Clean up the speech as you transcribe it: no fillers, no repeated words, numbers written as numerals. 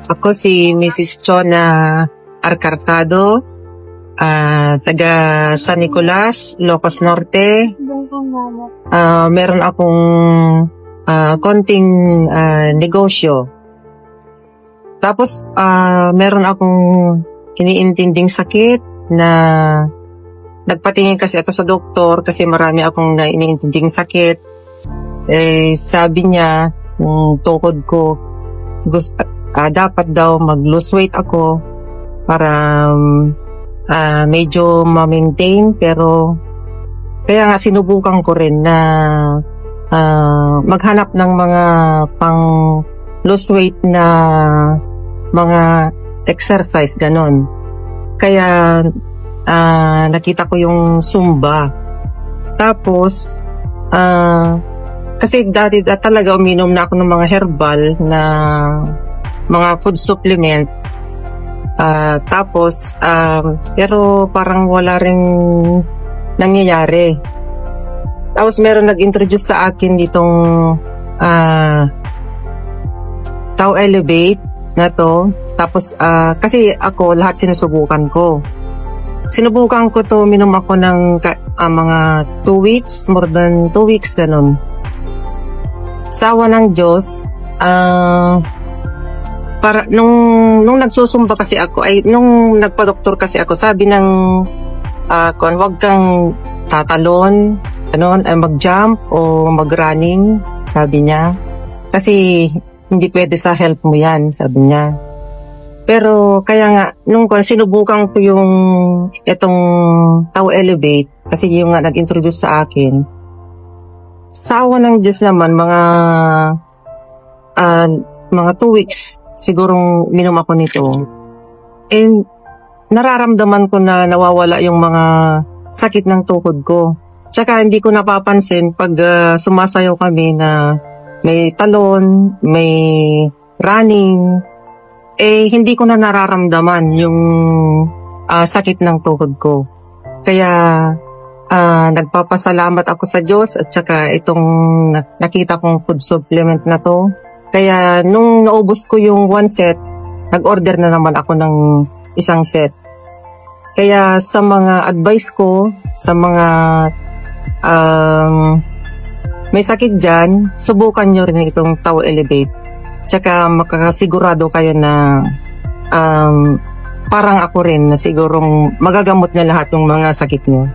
Ako si Mrs. Chona Arcartado, taga San Nicolas, Ilocos Norte. Meron akong konting negosyo. Tapos meron akong iniintinding sakit na nagpatingin kasi ako sa doktor kasi marami akong iniintinding sakit. Sabi niya, yung tukod ko, dapat daw mag-lose weight ako para medyo ma-maintain, pero kaya nga sinubukan ko rin na maghanap ng mga pang lose weight na mga exercise, ganon. Kaya nakita ko yung Zumba. Tapos kasi dati talaga uminom na ako ng mga herbal na mga food supplement. Tapos pero parang wala ring nangyayari. Tapos meron nag-introduce sa akin ditong Tau Elevate na to. Tapos kasi ako lahat sinusubukan ko. Sinubukan ko to, minom ako ng mga 2 weeks, more than 2 weeks ganun. Sawa ng Diyos, para nung nagsusumba kasi ako, nung nagpa-doktor kasi ako, sabi ng wag kang tatalon, mag-jump o mag-running, sabi niya. Kasi hindi pwede sa health mo yan, sabi niya. Pero kaya nga, nung sinubukan ko yung itong Tau Elevate, kasi yung nga nag-introduce sa akin, sawa ng Diyos naman, mga 2 weeks sigurong minom ako nito. And nararamdaman ko na nawawala yung mga sakit ng tukod ko. Tsaka hindi ko napapansin pag sumasayaw kami na may talon, may running, hindi ko na nararamdaman yung sakit ng tuhod ko. Kaya nagpapasalamat ako sa Diyos at saka itong nakita kong food supplement na to. Kaya nung naubos ko yung 1 set, nag-order na naman ako ng 1 set. Kaya sa mga advice ko, sa mga may sakit dyan, subukan nyo rin itong Tau Elevate. Tsaka makakasigurado kayo na parang ako rin na sigurong magagamot na lahat yung mga sakit nyo.